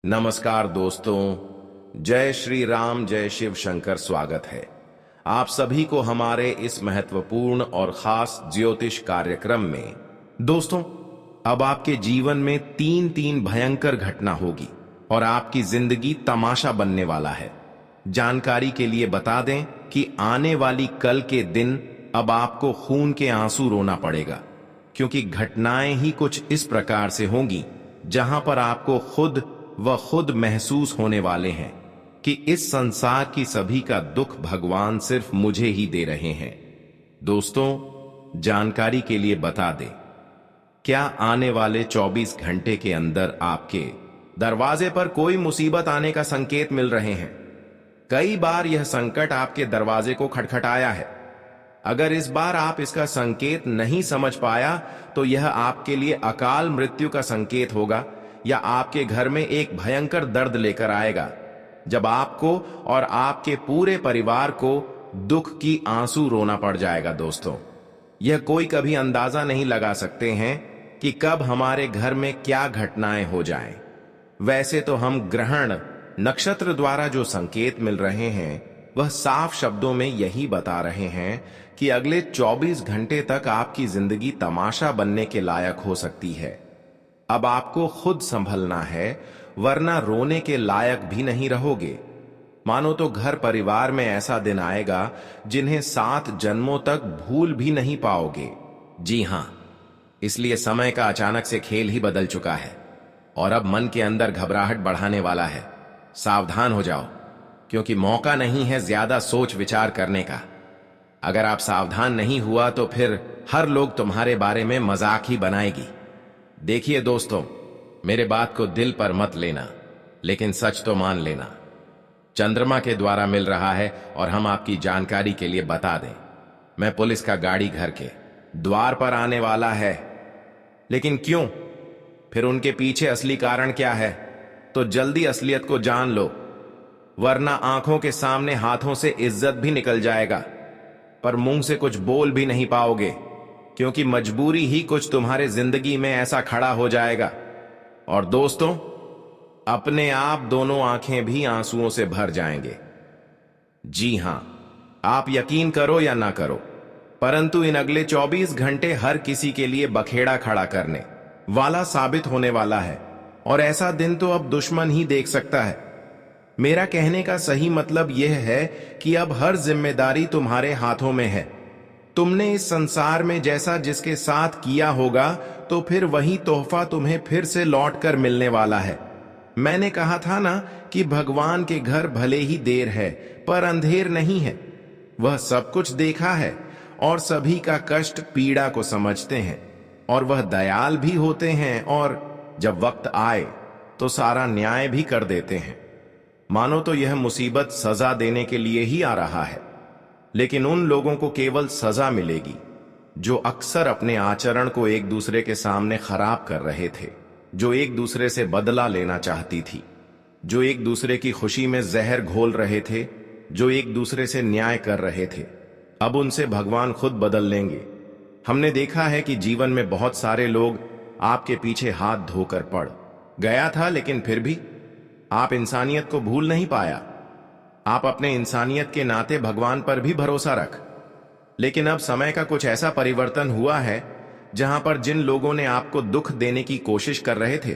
नमस्कार दोस्तों, जय श्री राम, जय शिव शंकर। स्वागत है आप सभी को हमारे इस महत्वपूर्ण और खास ज्योतिष कार्यक्रम में। दोस्तों, अब आपके जीवन में तीन तीन भयंकर घटना होगी और आपकी जिंदगी तमाशा बनने वाला है। जानकारी के लिए बता दें कि आने वाली कल के दिन अब आपको खून के आंसू रोना पड़ेगा, क्योंकि घटनाएं ही कुछ इस प्रकार से होंगी जहां पर आपको खुद महसूस होने वाले हैं कि इस संसार की सभी का दुख भगवान सिर्फ मुझे ही दे रहे हैं। दोस्तों, जानकारी के लिए बता दें, क्या आने वाले 24 घंटे के अंदर आपके दरवाजे पर कोई मुसीबत आने का संकेत मिल रहे हैं। कई बार यह संकट आपके दरवाजे को खटखटाया है। अगर इस बार आप इसका संकेत नहीं समझ पाया तो यह आपके लिए अकाल मृत्यु का संकेत होगा या आपके घर में एक भयंकर दर्द लेकर आएगा, जब आपको और आपके पूरे परिवार को दुख की आंसू रोना पड़ जाएगा। दोस्तों, यह कोई कभी अंदाजा नहीं लगा सकते हैं कि कब हमारे घर में क्या घटनाएं हो जाएं। वैसे तो हम ग्रहण नक्षत्र द्वारा जो संकेत मिल रहे हैं वह साफ शब्दों में यही बता रहे हैं कि अगले 24 घंटे तक आपकी जिंदगी तमाशा बनने के लायक हो सकती है। अब आपको खुद संभलना है, वरना रोने के लायक भी नहीं रहोगे। मानो तो घर परिवार में ऐसा दिन आएगा जिन्हें 7 जन्मों तक भूल भी नहीं पाओगे। जी हां, इसलिए समय का अचानक से खेल ही बदल चुका है और अब मन के अंदर घबराहट बढ़ाने वाला है। सावधान हो जाओ, क्योंकि मौका नहीं है ज्यादा सोच विचार करने का। अगर आप सावधान नहीं हुआ तो फिर हर लोग तुम्हारे बारे में मजाक ही बनाएगी। देखिए दोस्तों, मेरे बात को दिल पर मत लेना, लेकिन सच तो मान लेना। चंद्रमा के द्वारा मिल रहा है और हम आपकी जानकारी के लिए बता दें, मैं पुलिस का गाड़ी घर के द्वार पर आने वाला है। लेकिन क्यों? फिर उनके पीछे असली कारण क्या है? तो जल्दी असलियत को जान लो, वरना आंखों के सामने हाथों से इज्जत भी निकल जाएगा, पर मुंह से कुछ बोल भी नहीं पाओगे, क्योंकि मजबूरी ही कुछ तुम्हारे जिंदगी में ऐसा खड़ा हो जाएगा। और दोस्तों, अपने आप दोनों आंखें भी आंसुओं से भर जाएंगे। जी हां, आप यकीन करो या ना करो, परंतु इन अगले 24 घंटे हर किसी के लिए बखेड़ा खड़ा करने वाला साबित होने वाला है, और ऐसा दिन तो अब दुश्मन ही देख सकता है। मेरा कहने का सही मतलब यह है कि अब हर जिम्मेदारी तुम्हारे हाथों में है। तुमने इस संसार में जैसा जिसके साथ किया होगा, तो फिर वही तोहफा तुम्हें फिर से लौट कर मिलने वाला है। मैंने कहा था ना कि भगवान के घर भले ही देर है पर अंधेर नहीं है। वह सब कुछ देखा है और सभी का कष्ट पीड़ा को समझते हैं, और वह दयाल भी होते हैं, और जब वक्त आए तो सारा न्याय भी कर देते हैं। मानो तो यह मुसीबत सजा देने के लिए ही आ रहा है, लेकिन उन लोगों को केवल सजा मिलेगी जो अक्सर अपने आचरण को एक दूसरे के सामने खराब कर रहे थे, जो एक दूसरे से बदला लेना चाहती थी, जो एक दूसरे की खुशी में जहर घोल रहे थे, जो एक दूसरे से न्याय कर रहे थे। अब उनसे भगवान खुद बदल लेंगे। हमने देखा है कि जीवन में बहुत सारे लोग आपके पीछे हाथ धोकर पड़ गया था, लेकिन फिर भी आप इंसानियत को भूल नहीं पाया। आप अपने इंसानियत के नाते भगवान पर भी भरोसा रख। लेकिन अब समय का कुछ ऐसा परिवर्तन हुआ है जहां पर जिन लोगों ने आपको दुख देने की कोशिश कर रहे थे,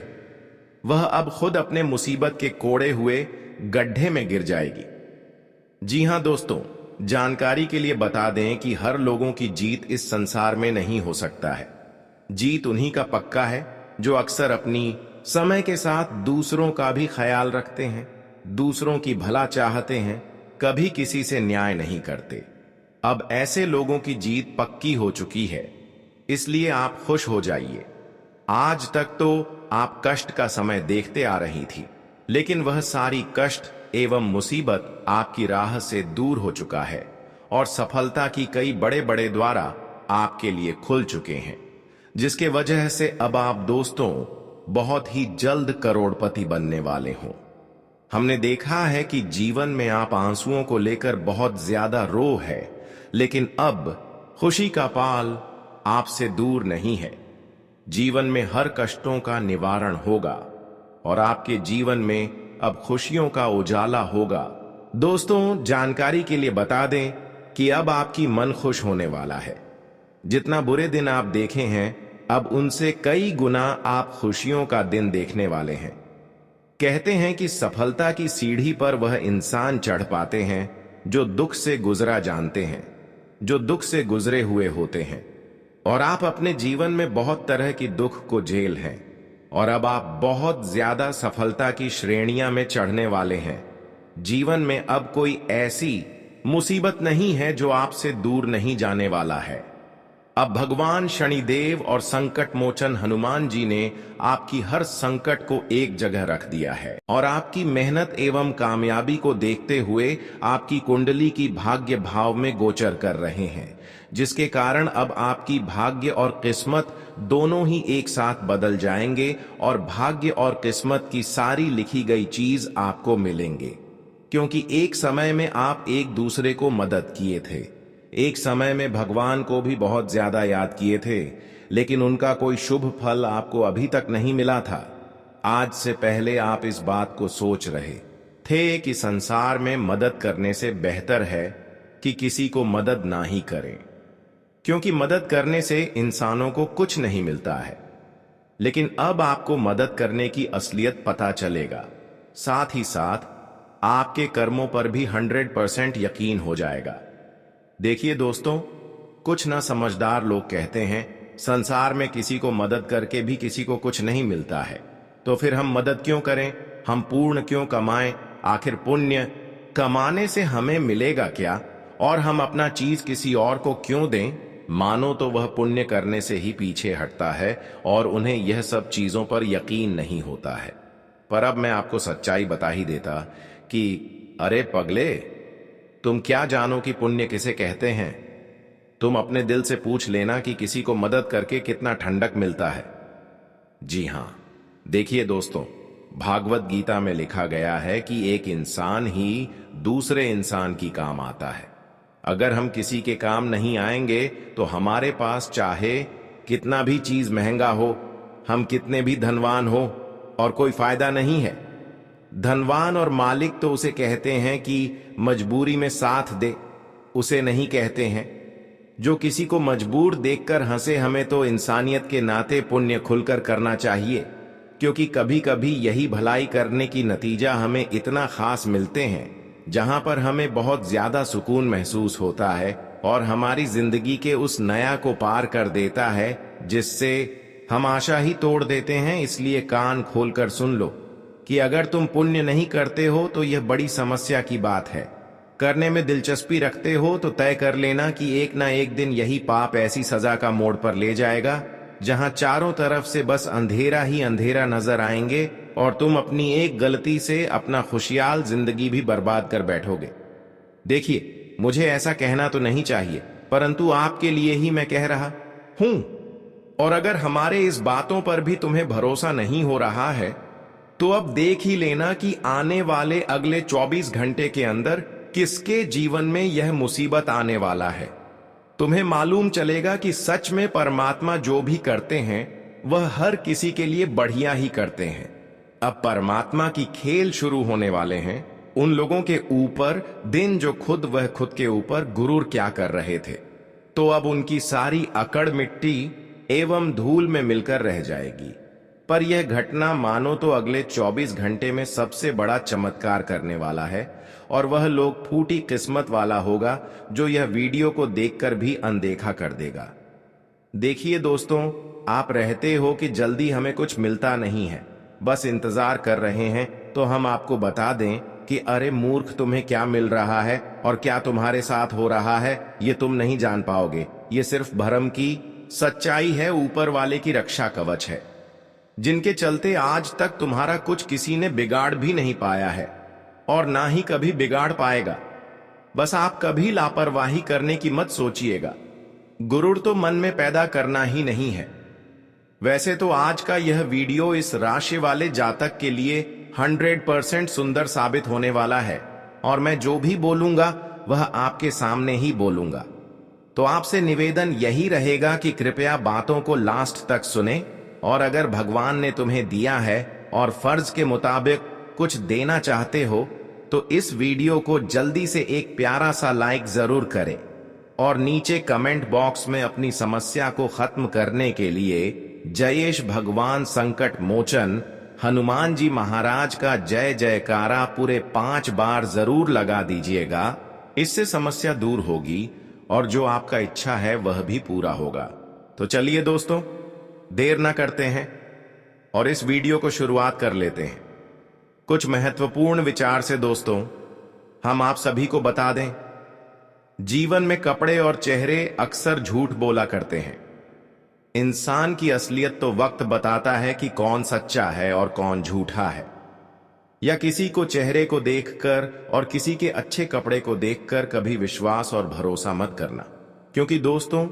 वह अब खुद अपने मुसीबत के कोड़े हुए गड्ढे में गिर जाएगी। जी हां दोस्तों, जानकारी के लिए बता दें कि हर लोगों की जीत इस संसार में नहीं हो सकता है। जीत उन्हीं का पक्का है जो अक्सर अपनी समय के साथ दूसरों का भी ख्याल रखते हैं, दूसरों की भला चाहते हैं, कभी किसी से न्याय नहीं करते। अब ऐसे लोगों की जीत पक्की हो चुकी है, इसलिए आप खुश हो जाइए। आज तक तो आप कष्ट का समय देखते आ रही थी, लेकिन वह सारी कष्ट एवं मुसीबत आपकी राह से दूर हो चुका है और सफलता की कई बड़े बड़े द्वारा आपके लिए खुल चुके हैं, जिसके वजह से अब आप दोस्तों बहुत ही जल्द करोड़पति बनने वाले हों। हमने देखा है कि जीवन में आप आंसुओं को लेकर बहुत ज्यादा रो है, लेकिन अब खुशी का पाल आपसे दूर नहीं है। जीवन में हर कष्टों का निवारण होगा और आपके जीवन में अब खुशियों का उजाला होगा। दोस्तों, जानकारी के लिए बता दें कि अब आपकी मन खुश होने वाला है। जितना बुरे दिन आप देखे हैं, अब उनसे कई गुना आप खुशियों का दिन देखने वाले हैं। कहते हैं कि सफलता की सीढ़ी पर वह इंसान चढ़ पाते हैं जो दुख से गुजरा जानते हैं, जो दुख से गुजरे हुए होते हैं। और आप अपने जीवन में बहुत तरह की दुख को झेल हैं और अब आप बहुत ज्यादा सफलता की श्रेणियां में चढ़ने वाले हैं। जीवन में अब कोई ऐसी मुसीबत नहीं है जो आपसे दूर नहीं जाने वाला है। अब भगवान शनिदेव और संकट मोचन हनुमान जी ने आपकी हर संकट को एक जगह रख दिया है और आपकी मेहनत एवं कामयाबी को देखते हुए आपकी कुंडली की भाग्य भाव में गोचर कर रहे हैं, जिसके कारण अब आपकी भाग्य और किस्मत दोनों ही एक साथ बदल जाएंगे और भाग्य और किस्मत की सारी लिखी गई चीज आपको मिलेंगे। क्योंकि एक समय में आप एक दूसरे को मदद किए थे, एक समय में भगवान को भी बहुत ज्यादा याद किए थे, लेकिन उनका कोई शुभ फल आपको अभी तक नहीं मिला था। आज से पहले आप इस बात को सोच रहे थे कि संसार में मदद करने से बेहतर है कि किसी को मदद ना ही करें, क्योंकि मदद करने से इंसानों को कुछ नहीं मिलता है। लेकिन अब आपको मदद करने की असलियत पता चलेगा, साथ ही साथ आपके कर्मों पर भी 100% यकीन हो जाएगा। देखिए दोस्तों, कुछ ना समझदार लोग कहते हैं संसार में किसी को मदद करके भी किसी को कुछ नहीं मिलता है, तो फिर हम मदद क्यों करें, हम पुण्य क्यों कमाएं, आखिर पुण्य कमाने से हमें मिलेगा क्या, और हम अपना चीज किसी और को क्यों दें। मानो तो वह पुण्य करने से ही पीछे हटता है और उन्हें यह सब चीजों पर यकीन नहीं होता है। पर अब मैं आपको सच्चाई बता ही देता कि अरे पगले, तुम क्या जानो कि पुण्य किसे कहते हैं। तुम अपने दिल से पूछ लेना कि किसी को मदद करके कितना ठंडक मिलता है। जी हां, देखिए दोस्तों, भागवत गीता में लिखा गया है कि एक इंसान ही दूसरे इंसान की काम आता है। अगर हम किसी के काम नहीं आएंगे तो हमारे पास चाहे कितना भी चीज महंगा हो, हम कितने भी धनवान हो, और कोई फायदा नहीं है। धनवान और मालिक तो उसे कहते हैं कि मजबूरी में साथ दे, उसे नहीं कहते हैं जो किसी को मजबूर देखकर हंसे। हमें तो इंसानियत के नाते पुण्य खुलकर करना चाहिए, क्योंकि कभी कभी यही भलाई करने की नतीजा हमें इतना खास मिलते हैं जहां पर हमें बहुत ज्यादा सुकून महसूस होता है और हमारी जिंदगी के उस नया को पार कर देता है जिससे हम आशा ही तोड़ देते हैं। इसलिए कान खोलकर सुन लो कि अगर तुम पुण्य नहीं करते हो तो यह बड़ी समस्या की बात है। करने में दिलचस्पी रखते हो तो तय कर लेना कि एक ना एक दिन यही पाप ऐसी सजा का मोड़ पर ले जाएगा जहां चारों तरफ से बस अंधेरा ही अंधेरा नजर आएंगे और तुम अपनी एक गलती से अपना खुशहाल जिंदगी भी बर्बाद कर बैठोगे। देखिए, मुझे ऐसा कहना तो नहीं चाहिए, परंतु आपके लिए ही मैं कह रहा हूं। और अगर हमारे इस बातों पर भी तुम्हें भरोसा नहीं हो रहा है तो अब देख ही लेना कि आने वाले अगले 24 घंटे के अंदर किसके जीवन में यह मुसीबत आने वाला है। तुम्हें मालूम चलेगा कि सच में परमात्मा जो भी करते हैं वह हर किसी के लिए बढ़िया ही करते हैं। अब परमात्मा की खेल शुरू होने वाले हैं उन लोगों के ऊपर दिन जो खुद के ऊपर गुरूर क्या कर रहे थे। तो अब उनकी सारी अकड़ मिट्टी एवं धूल में मिलकर रह जाएगी। पर यह घटना मानो तो अगले 24 घंटे में सबसे बड़ा चमत्कार करने वाला है और वह लोग फूटी किस्मत वाला होगा जो यह वीडियो को देखकर भी अनदेखा कर देगा। देखिए दोस्तों, आप रहते हो कि जल्दी हमें कुछ मिलता नहीं है, बस इंतजार कर रहे हैं, तो हम आपको बता दें कि अरे मूर्ख, तुम्हें क्या मिल रहा है और क्या तुम्हारे साथ हो रहा है ये तुम नहीं जान पाओगे। ये सिर्फ भ्रम की सच्चाई है, ऊपर वाले की रक्षा कवच है, जिनके चलते आज तक तुम्हारा कुछ किसी ने बिगाड़ भी नहीं पाया है और ना ही कभी बिगाड़ पाएगा। बस आप कभी लापरवाही करने की मत सोचिएगा। गुरूर तो मन में पैदा करना ही नहीं है। वैसे तो आज का यह वीडियो इस राशि वाले जातक के लिए 100% सुंदर साबित होने वाला है और मैं जो भी बोलूंगा वह आपके सामने ही बोलूंगा। तो आपसे निवेदन यही रहेगा कि कृपया बातों को लास्ट तक सुने और अगर भगवान ने तुम्हें दिया है और फर्ज के मुताबिक कुछ देना चाहते हो तो इस वीडियो को जल्दी से एक प्यारा सा लाइक जरूर करें और नीचे कमेंट बॉक्स में अपनी समस्या को खत्म करने के लिए जयेश भगवान संकट मोचन हनुमान जी महाराज का जय जयकारा पूरे 5 बार जरूर लगा दीजिएगा। इससे समस्या दूर होगी और जो आपका इच्छा है वह भी पूरा होगा। तो चलिए दोस्तों, देर ना करते हैं और इस वीडियो को शुरुआत कर लेते हैं। कुछ महत्वपूर्ण विचार से दोस्तों हम आप सभी को बता दें, जीवन में कपड़े और चेहरे अक्सर झूठ बोला करते हैं। इंसान की असलियत तो वक्त बताता है कि कौन सच्चा है और कौन झूठा है। या किसी को चेहरे को देखकर और किसी के अच्छे कपड़े को देखकर कभी विश्वास और भरोसा मत करना, क्योंकि दोस्तों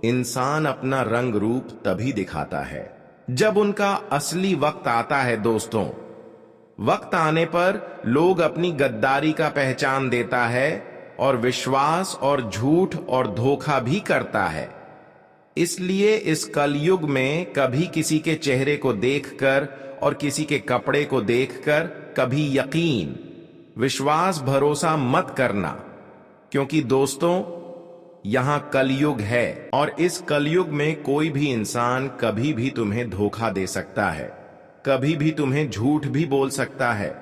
इंसान अपना रंग रूप तभी दिखाता है जब उनका असली वक्त आता है। दोस्तों वक्त आने पर लोग अपनी गद्दारी का पहचान देता है और विश्वास और झूठ और धोखा भी करता है। इसलिए इस कलयुग में कभी किसी के चेहरे को देखकर और किसी के कपड़े को देखकर कभी यकीन, विश्वास, भरोसा मत करना, क्योंकि दोस्तों यहां कलयुग है और इस कलयुग में कोई भी इंसान कभी भी तुम्हें धोखा दे सकता है, कभी भी तुम्हें झूठ भी बोल सकता है।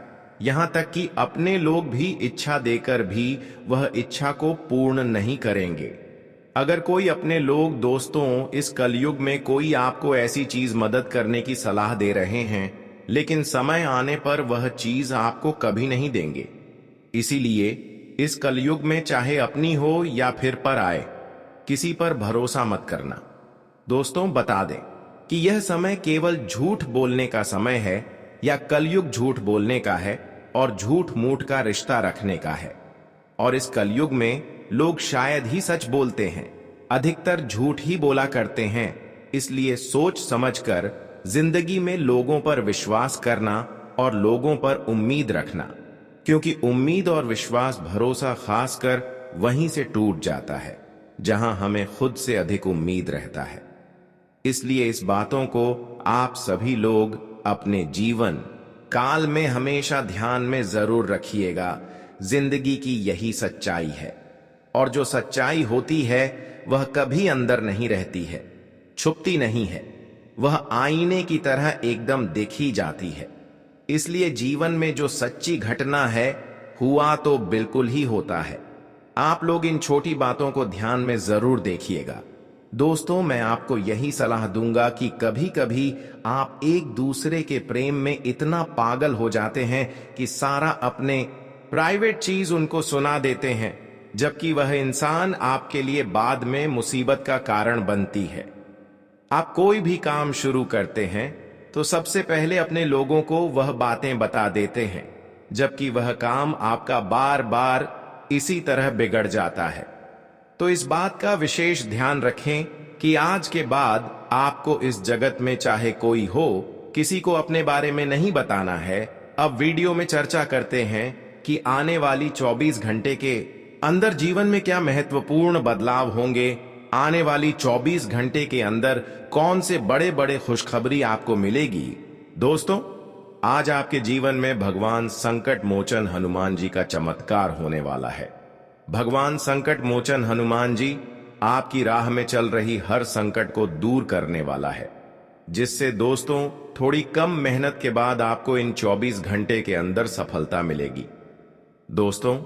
यहां तक कि अपने लोग भी इच्छा देकर भी वह इच्छा को पूर्ण नहीं करेंगे। अगर कोई अपने लोग दोस्तों इस कलयुग में कोई आपको ऐसी चीज मदद करने की सलाह दे रहे हैं, लेकिन समय आने पर वह चीज आपको कभी नहीं देंगे। इसीलिए इस कलयुग में चाहे अपनी हो या फिर पर आए, किसी पर भरोसा मत करना। दोस्तों बता दें कि यह समय केवल झूठ बोलने का समय है या कलयुग झूठ बोलने का है और झूठ मूठ का रिश्ता रखने का है। और इस कलयुग में लोग शायद ही सच बोलते हैं, अधिकतर झूठ ही बोला करते हैं। इसलिए सोच समझकर जिंदगी में लोगों पर विश्वास करना और लोगों पर उम्मीद रखना, क्योंकि उम्मीद और विश्वास, भरोसा खासकर वहीं से टूट जाता है जहां हमें खुद से अधिक उम्मीद रहता है। इसलिए इस बातों को आप सभी लोग अपने जीवन काल में हमेशा ध्यान में जरूर रखिएगा। जिंदगी की यही सच्चाई है और जो सच्चाई होती है वह कभी अंदर नहीं रहती है, छुपती नहीं है, वह आईने की तरह एकदम देखी जाती है। इसलिए जीवन में जो सच्ची घटना है हुआ तो बिल्कुल ही होता है। आप लोग इन छोटी बातों को ध्यान में जरूर देखिएगा। दोस्तों मैं आपको यही सलाह दूंगा कि कभी कभी आप एक दूसरे के प्रेम में इतना पागल हो जाते हैं कि सारा अपने प्राइवेट चीज उनको सुना देते हैं, जबकि वह इंसान आपके लिए बाद में मुसीबत का कारण बनती है। आप कोई भी काम शुरू करते हैं तो सबसे पहले अपने लोगों को वह बातें बता देते हैं, जबकि वह काम आपका बार बार इसी तरह बिगड़ जाता है। तो इस बात का विशेष ध्यान रखें कि आज के बाद आपको इस जगत में चाहे कोई हो, किसी को अपने बारे में नहीं बताना है। अब वीडियो में चर्चा करते हैं कि आने वाली 24 घंटे के अंदर जीवन में क्या महत्वपूर्ण बदलाव होंगे। आने वाली 24 घंटे के अंदर कौन से बड़े बड़े खुशखबरी आपको मिलेगी। दोस्तों आज आपके जीवन में भगवान संकट मोचन हनुमान जी का चमत्कार होने वाला है। भगवान संकट मोचन हनुमान जी आपकी राह में चल रही हर संकट को दूर करने वाला है, जिससे दोस्तों थोड़ी कम मेहनत के बाद आपको इन 24 घंटे के अंदर सफलता मिलेगी। दोस्तों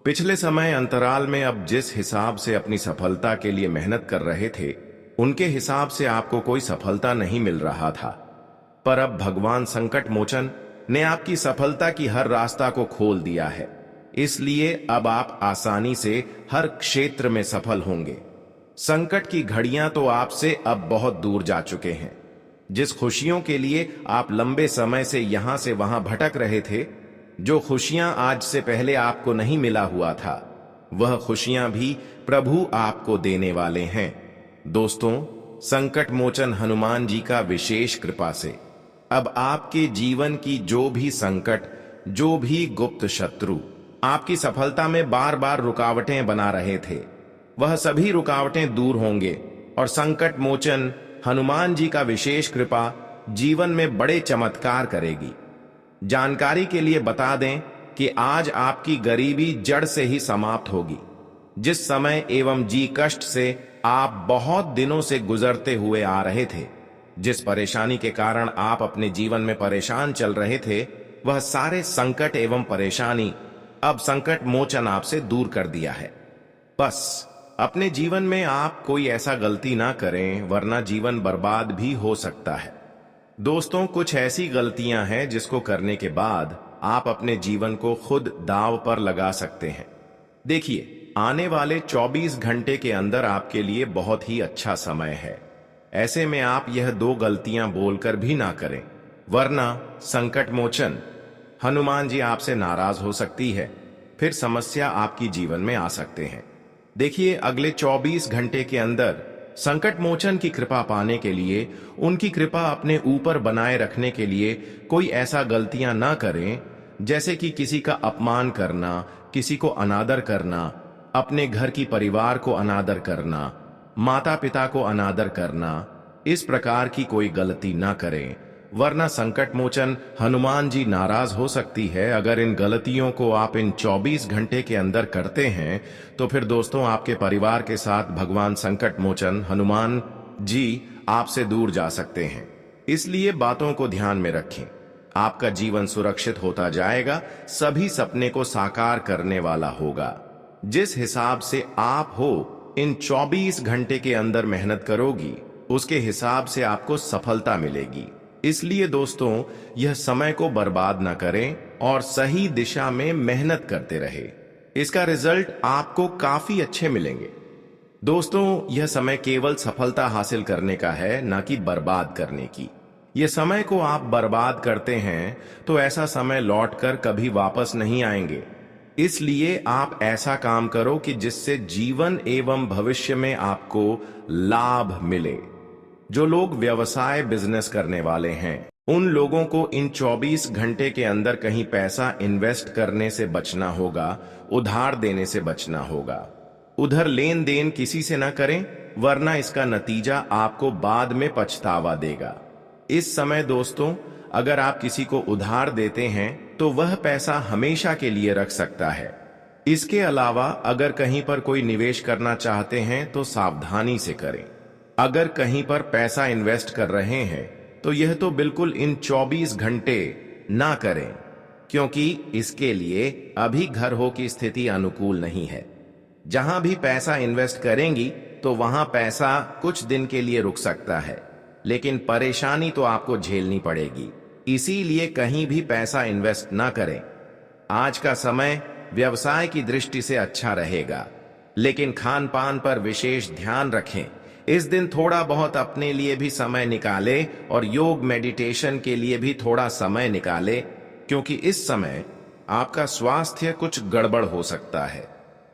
पिछले समय अंतराल में अब जिस हिसाब से अपनी सफलता के लिए मेहनत कर रहे थे, उनके हिसाब से आपको कोई सफलता नहीं मिल रहा था। पर अब भगवान संकट मोचन ने आपकी सफलता की हर रास्ता को खोल दिया है। इसलिए अब आप आसानी से हर क्षेत्र में सफल होंगे। संकट की घड़ियां तो आपसे अब बहुत दूर जा चुके हैं। जिस खुशियों के लिए आप लंबे समय से यहां से वहां भटक रहे थे, जो खुशियां आज से पहले आपको नहीं मिला हुआ था, वह खुशियां भी प्रभु आपको देने वाले हैं। दोस्तों संकट मोचन हनुमान जी का विशेष कृपा से अब आपके जीवन की जो भी संकट, जो भी गुप्त शत्रु आपकी सफलता में बार बार रुकावटें बना रहे थे, वह सभी रुकावटें दूर होंगे और संकट मोचन हनुमान जी का विशेष कृपा जीवन में बड़े चमत्कार करेगी। जानकारी के लिए बता दें कि आज आपकी गरीबी जड़ से ही समाप्त होगी। जिस समय एवं जी कष्ट से आप बहुत दिनों से गुजरते हुए आ रहे थे, जिस परेशानी के कारण आप अपने जीवन में परेशान चल रहे थे, वह सारे संकट एवं परेशानी अब संकट मोचन आपसे दूर कर दिया है। बस अपने जीवन में आप कोई ऐसा गलती ना करें, वरना जीवन बर्बाद भी हो सकता है। दोस्तों, कुछ ऐसी गलतियां हैं जिसको करने के बाद आप अपने जीवन को खुद दांव पर लगा सकते हैं। देखिए, आने वाले 24 घंटे के अंदर आपके लिए बहुत ही अच्छा समय है। ऐसे में आप यह 2 गलतियां बोलकर भी ना करें, वरना संकट मोचन हनुमान जी आपसे नाराज हो सकती है, फिर समस्या आपकी जीवन में आ सकते हैं। देखिए, अगले 24 घंटे के अंदर संकट मोचन की कृपा पाने के लिए, उनकी कृपा अपने ऊपर बनाए रखने के लिए कोई ऐसा गलतियां ना करें, जैसे कि किसी का अपमान करना, किसी को अनादर करना, अपने घर की परिवार को अनादर करना, माता पिता को अनादर करना। इस प्रकार की कोई गलती ना करें, वरना संकट मोचन हनुमान जी नाराज हो सकती है। अगर इन गलतियों को आप इन 24 घंटे के अंदर करते हैं, तो फिर दोस्तों आपके परिवार के साथ भगवान संकट मोचन हनुमान जी आपसे दूर जा सकते हैं। इसलिए बातों को ध्यान में रखें। आपका जीवन सुरक्षित होता जाएगा, सभी सपने को साकार करने वाला होगा। जिस हिसाब से आप हो इन 24 घंटे के अंदर मेहनत करोगी, उसके हिसाब से आपको सफलता मिलेगी। इसलिए दोस्तों, यह समय को बर्बाद न करें और सही दिशा में मेहनत करते रहे। इसका रिजल्ट आपको काफी अच्छे मिलेंगे। दोस्तों, यह समय केवल सफलता हासिल करने का है, न कि बर्बाद करने की। यह समय को आप बर्बाद करते हैं तो ऐसा समय लौटकर कभी वापस नहीं आएंगे। इसलिए आप ऐसा काम करो कि जिससे जीवन एवं भविष्य में आपको लाभ मिले। जो लोग व्यवसाय बिजनेस करने वाले हैं, उन लोगों को इन 24 घंटे के अंदर कहीं पैसा इन्वेस्ट करने से बचना होगा, उधार देने से बचना होगा। उधर लेन देन किसी से ना करें, वरना इसका नतीजा आपको बाद में पछतावा देगा। इस समय दोस्तों, अगर आप किसी को उधार देते हैं तो वह पैसा हमेशा के लिए रख सकता है। इसके अलावा अगर कहीं पर कोई निवेश करना चाहते हैं तो सावधानी से करें। अगर कहीं पर पैसा इन्वेस्ट कर रहे हैं तो यह तो बिल्कुल इन 24 घंटे ना करें, क्योंकि इसके लिए अभी घर हो की स्थिति अनुकूल नहीं है। जहां भी पैसा इन्वेस्ट करेंगी तो वहां पैसा कुछ दिन के लिए रुक सकता है, लेकिन परेशानी तो आपको झेलनी पड़ेगी। इसीलिए कहीं भी पैसा इन्वेस्ट ना करें। आज का समय व्यवसाय की दृष्टि से अच्छा रहेगा, लेकिन खान पान पर विशेष ध्यान रखें। इस दिन थोड़ा बहुत अपने लिए भी समय निकाले और योग मेडिटेशन के लिए भी थोड़ा समय निकाले, क्योंकि इस समय आपका स्वास्थ्य कुछ गड़बड़ हो सकता है।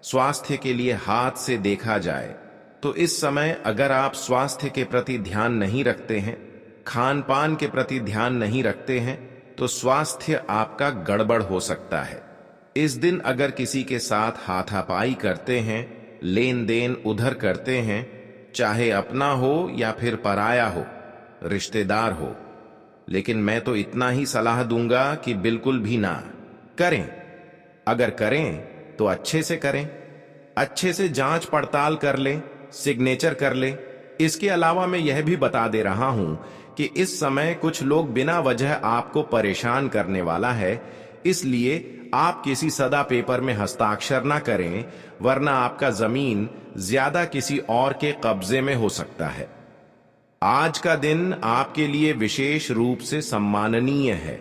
स्वास्थ्य के लिए हाथ से देखा जाए तो इस समय अगर आप स्वास्थ्य के प्रति ध्यान नहीं रखते हैं, खान पान के प्रति ध्यान नहीं रखते हैं, तो स्वास्थ्य आपका गड़बड़ हो सकता है। इस दिन अगर किसी के साथ हाथापाई करते हैं, लेन देन उधर करते हैं, चाहे अपना हो या फिर पराया हो, रिश्तेदार हो, लेकिन मैं तो इतना ही सलाह दूंगा कि बिल्कुल भी ना करें। अगर करें तो अच्छे से करें, अच्छे से जांच पड़ताल कर लें, सिग्नेचर कर लें। इसके अलावा मैं यह भी बता दे रहा हूं कि इस समय कुछ लोग बिना वजह आपको परेशान करने वाला है, इसलिए आप किसी सदा पेपर में हस्ताक्षर ना करें, वरना आपका जमीन ज्यादा किसी और के कब्जे में हो सकता है। आज का दिन आपके लिए विशेष रूप से सम्माननीय है,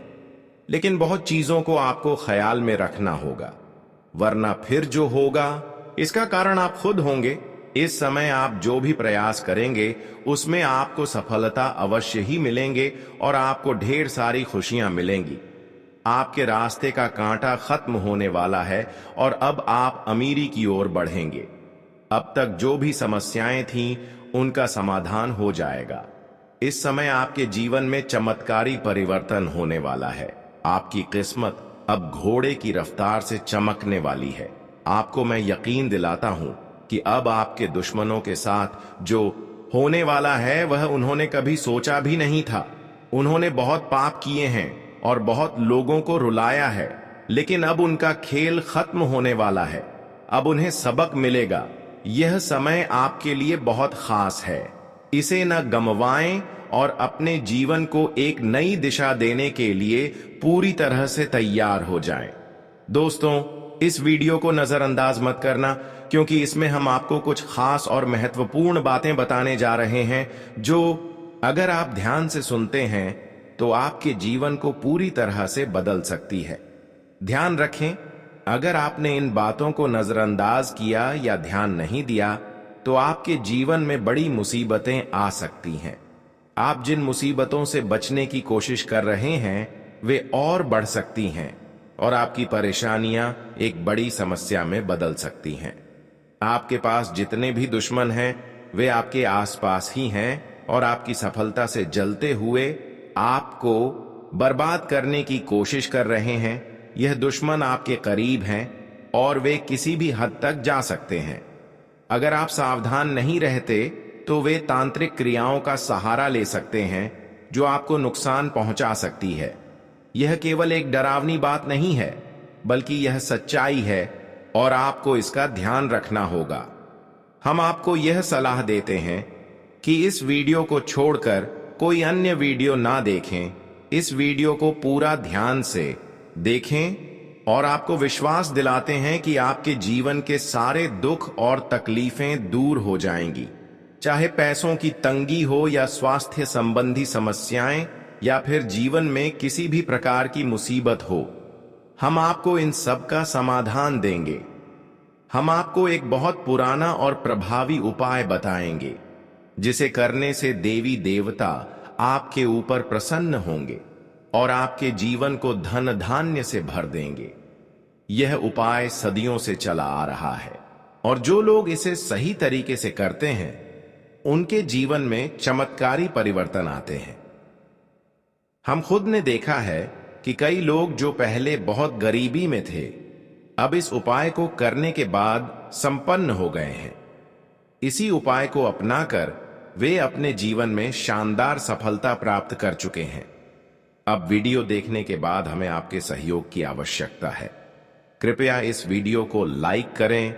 लेकिन बहुत चीजों को आपको ख्याल में रखना होगा, वरना फिर जो होगा इसका कारण आप खुद होंगे। इस समय आप जो भी प्रयास करेंगे उसमें आपको सफलता अवश्य ही मिलेंगे और आपको ढेर सारी खुशियां मिलेंगी। आपके रास्ते का कांटा खत्म होने वाला है और अब आप अमीरी की ओर बढ़ेंगे। अब तक जो भी समस्याएं थीं उनका समाधान हो जाएगा। इस समय आपके जीवन में चमत्कारी परिवर्तन होने वाला है। आपकी किस्मत अब घोड़े की रफ्तार से चमकने वाली है। आपको मैं यकीन दिलाता हूं कि अब आपके दुश्मनों के साथ जो होने वाला है वह उन्होंने कभी सोचा भी नहीं था। उन्होंने बहुत पाप किए हैं और बहुत लोगों को रुलाया है, लेकिन अब उनका खेल खत्म होने वाला है। अब उन्हें सबक मिलेगा। यह समय आपके लिए बहुत खास है। इसे न गंवाएं और अपने जीवन को एक नई दिशा देने के लिए पूरी तरह से तैयार हो जाएं। दोस्तों, इस वीडियो को नजरअंदाज मत करना, क्योंकि इसमें हम आपको कुछ खास और महत्वपूर्ण बातें बताने जा रहे हैं जो अगर आप ध्यान से सुनते हैं तो आपके जीवन को पूरी तरह से बदल सकती है। ध्यान रखें, अगर आपने इन बातों को नजरअंदाज किया या ध्यान नहीं दिया तो आपके जीवन में बड़ी मुसीबतें आ सकती हैं। आप जिन मुसीबतों से बचने की कोशिश कर रहे हैं वे और बढ़ सकती हैं और आपकी परेशानियां एक बड़ी समस्या में बदल सकती हैं। आपके पास जितने भी दुश्मन हैं वे आपके आसपास ही हैं और आपकी सफलता से जलते हुए आपको बर्बाद करने की कोशिश कर रहे हैं। यह दुश्मन आपके करीब हैं और वे किसी भी हद तक जा सकते हैं। अगर आप सावधान नहीं रहते तो वे तांत्रिक क्रियाओं का सहारा ले सकते हैं जो आपको नुकसान पहुंचा सकती है। यह केवल एक डरावनी बात नहीं है, बल्कि यह सच्चाई है और आपको इसका ध्यान रखना होगा। हम आपको यह सलाह देते हैं कि इस वीडियो को छोड़कर कोई अन्य वीडियो ना देखें। इस वीडियो को पूरा ध्यान से देखें और आपको विश्वास दिलाते हैं कि आपके जीवन के सारे दुख और तकलीफें दूर हो जाएंगी, चाहे पैसों की तंगी हो या स्वास्थ्य संबंधी समस्याएं या फिर जीवन में किसी भी प्रकार की मुसीबत हो। हम आपको इन सब का समाधान देंगे। हम आपको एक बहुत पुराना और प्रभावी उपाय बताएंगे जिसे करने से देवी देवता आपके ऊपर प्रसन्न होंगे और आपके जीवन को धन धान्य से भर देंगे। यह उपाय सदियों से चला आ रहा है और जो लोग इसे सही तरीके से करते हैं उनके जीवन में चमत्कारी परिवर्तन आते हैं। हम खुद ने देखा है कि कई लोग जो पहले बहुत गरीबी में थे अब इस उपाय को करने के बाद संपन्न हो गए हैं। इसी उपाय को अपनाकर वे अपने जीवन में शानदार सफलता प्राप्त कर चुके हैं। अब वीडियो देखने के बाद हमें आपके सहयोग की आवश्यकता है। कृपया इस वीडियो को लाइक करें,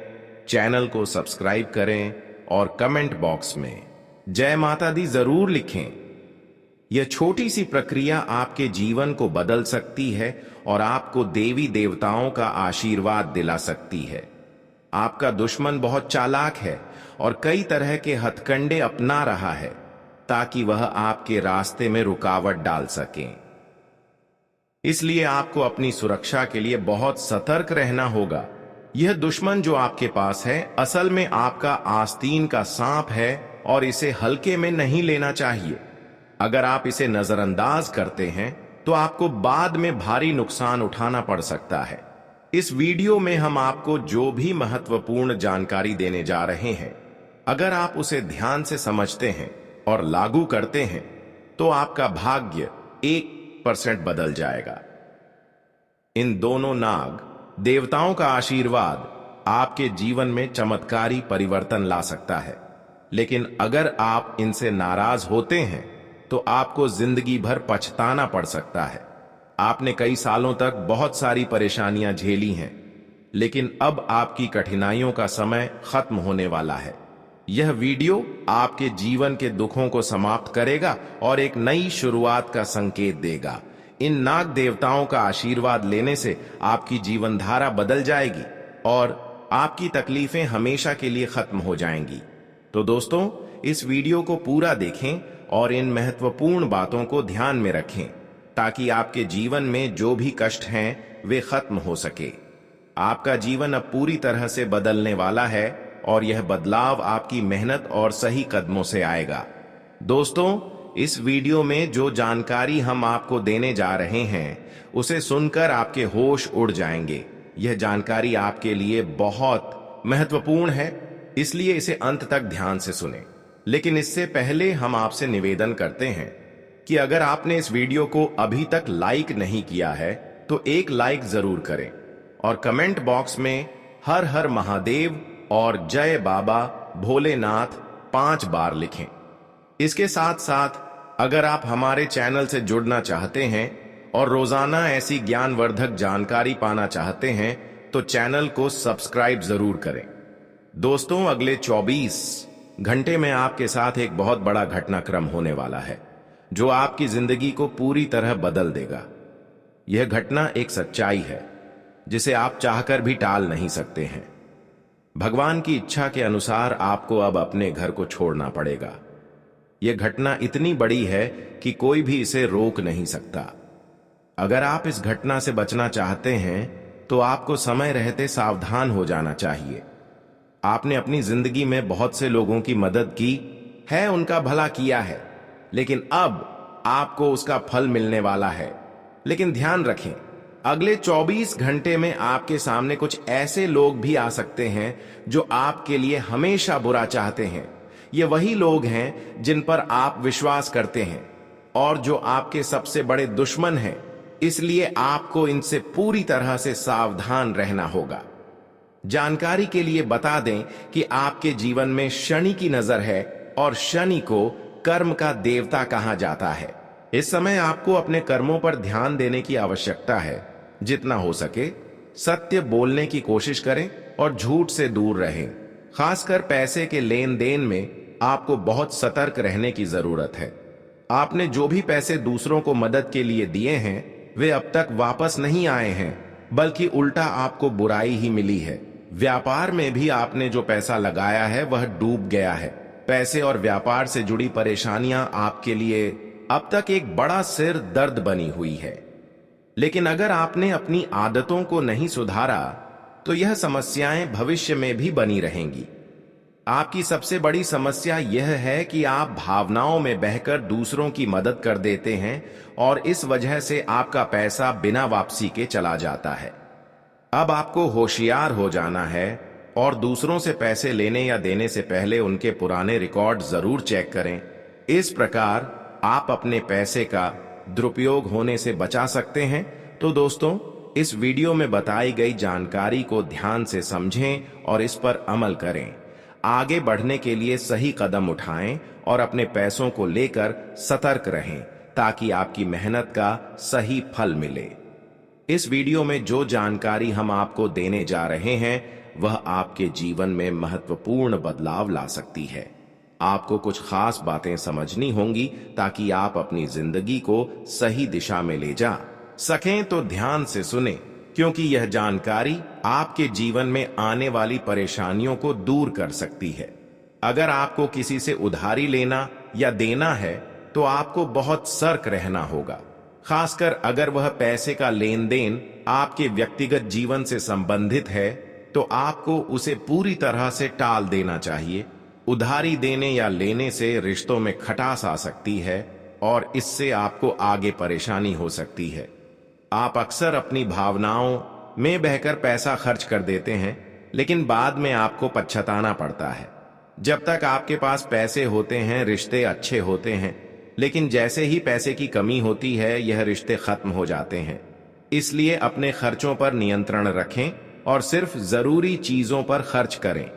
चैनल को सब्सक्राइब करें और कमेंट बॉक्स में जय माता दी जरूर लिखें। यह छोटी सी प्रक्रिया आपके जीवन को बदल सकती है और आपको देवी देवताओं का आशीर्वाद दिला सकती है। आपका दुश्मन बहुत चालाक है और कई तरह के हथकंडे अपना रहा है ताकि वह आपके रास्ते में रुकावट डाल सके। इसलिए आपको अपनी सुरक्षा के लिए बहुत सतर्क रहना होगा। यह दुश्मन जो आपके पास है असल में आपका आस्तीन का सांप है और इसे हल्के में नहीं लेना चाहिए। अगर आप इसे नजरअंदाज करते हैं तो आपको बाद में भारी नुकसान उठाना पड़ सकता है। इस वीडियो में हम आपको जो भी महत्वपूर्ण जानकारी देने जा रहे हैं, अगर आप उसे ध्यान से समझते हैं और लागू करते हैं तो आपका भाग्य 1% बदल जाएगा। इन दोनों नाग देवताओं का आशीर्वाद आपके जीवन में चमत्कारी परिवर्तन ला सकता है, लेकिन अगर आप इनसे नाराज होते हैं तो आपको जिंदगी भर पछताना पड़ सकता है। आपने कई सालों तक बहुत सारी परेशानियां झेली हैं, लेकिन अब आपकी कठिनाइयों का समय खत्म होने वाला है। यह वीडियो आपके जीवन के दुखों को समाप्त करेगा और एक नई शुरुआत का संकेत देगा। इन नाग देवताओं का आशीर्वाद लेने से आपकी जीवन धारा बदल जाएगी और आपकी तकलीफें हमेशा के लिए खत्म हो जाएंगी। तो दोस्तों, इस वीडियो को पूरा देखें और इन महत्वपूर्ण बातों को ध्यान में रखें ताकि आपके जीवन में जो भी कष्ट हैं वे खत्म हो सके। आपका जीवन अब पूरी तरह से बदलने वाला है और यह बदलाव आपकी मेहनत और सही कदमों से आएगा। दोस्तों, इस वीडियो में जो जानकारी हम आपको देने जा रहे हैं उसे सुनकर आपके होश उड़ जाएंगे। यह जानकारी आपके लिए बहुत महत्वपूर्ण है, इसलिए इसे अंत तक ध्यान से सुनें। लेकिन इससे पहले हम आपसे निवेदन करते हैं कि अगर आपने इस वीडियो को अभी तक लाइक नहीं किया है तो एक लाइक जरूर करें और कमेंट बॉक्स में हर हर महादेव और जय बाबा भोलेनाथ 5 बार लिखें। इसके साथ साथ अगर आप हमारे चैनल से जुड़ना चाहते हैं और रोजाना ऐसी ज्ञानवर्धक जानकारी पाना चाहते हैं तो चैनल को सब्सक्राइब जरूर करें। दोस्तों, अगले 24 घंटे में आपके साथ एक बहुत बड़ा घटनाक्रम होने वाला है जो आपकी जिंदगी को पूरी तरह बदल देगा। यह घटना एक सच्चाई है जिसे आप चाहकर भी टाल नहीं सकते हैं। भगवान की इच्छा के अनुसार आपको अब अपने घर को छोड़ना पड़ेगा। यह घटना इतनी बड़ी है कि कोई भी इसे रोक नहीं सकता। अगर आप इस घटना से बचना चाहते हैं तो आपको समय रहते सावधान हो जाना चाहिए। आपने अपनी जिंदगी में बहुत से लोगों की मदद की है, उनका भला किया है, लेकिन अब आपको उसका फल मिलने वाला है। लेकिन ध्यान रखें, अगले 24 घंटे में आपके सामने कुछ ऐसे लोग भी आ सकते हैं जो आपके लिए हमेशा बुरा चाहते हैं। ये वही लोग हैं जिन पर आप विश्वास करते हैं और जो आपके सबसे बड़े दुश्मन हैं। इसलिए आपको इनसे पूरी तरह से सावधान रहना होगा। जानकारी के लिए बता दें कि आपके जीवन में शनि की नजर है और शनि को कर्म का देवता कहा जाता है। इस समय आपको अपने कर्मों पर ध्यान देने की आवश्यकता है। जितना हो सके सत्य बोलने की कोशिश करें और झूठ से दूर रहें। खासकर पैसे के लेन देन में आपको बहुत सतर्क रहने की जरूरत है। आपने जो भी पैसे दूसरों को मदद के लिए दिए हैं वे अब तक वापस नहीं आए हैं, बल्कि उल्टा आपको बुराई ही मिली है। व्यापार में भी आपने जो पैसा लगाया है वह डूब गया है। पैसे और व्यापार से जुड़ी परेशानियां आपके लिए अब तक एक बड़ा सिर दर्द बनी हुई है। लेकिन अगर आपने अपनी आदतों को नहीं सुधारा तो यह समस्याएं भविष्य में भी बनी रहेंगी। आपकी सबसे बड़ी समस्या यह है कि आप भावनाओं में बहकर दूसरों की मदद कर देते हैं और इस वजह से आपका पैसा बिना वापसी के चला जाता है। अब आपको होशियार हो जाना है और दूसरों से पैसे लेने या देने से पहले उनके पुराने रिकॉर्ड जरूर चेक करें। इस प्रकार आप अपने पैसे का दुरुपयोग होने से बचा सकते हैं। तो दोस्तों, इस वीडियो में बताई गई जानकारी को ध्यान से समझें और इस पर अमल करें। आगे बढ़ने के लिए सही कदम उठाएं और अपने पैसों को लेकर सतर्क रहें ताकि आपकी मेहनत का सही फल मिले। इस वीडियो में जो जानकारी हम आपको देने जा रहे हैं वह आपके जीवन में महत्वपूर्ण बदलाव ला सकती है। आपको कुछ खास बातें समझनी होंगी ताकि आप अपनी जिंदगी को सही दिशा में ले जा सकें। तो ध्यान से सुने, क्योंकि यह जानकारी आपके जीवन में आने वाली परेशानियों को दूर कर सकती है। अगर आपको किसी से उधारी लेना या देना है तो आपको बहुत सतर्क रहना होगा, खासकर अगर वह पैसे का लेन देन आपके व्यक्तिगत जीवन से संबंधित है तो आपको उसे पूरी तरह से टाल देना चाहिए। उधारी देने या लेने से रिश्तों में खटास आ सकती है और इससे आपको आगे परेशानी हो सकती है। आप अक्सर अपनी भावनाओं में बहकर पैसा खर्च कर देते हैं, लेकिन बाद में आपको पछताना पड़ता है। जब तक आपके पास पैसे होते हैं रिश्ते अच्छे होते हैं, लेकिन जैसे ही पैसे की कमी होती है यह रिश्ते खत्म हो जाते हैं। इसलिए अपने खर्चों पर नियंत्रण रखें और सिर्फ जरूरी चीजों पर खर्च करें।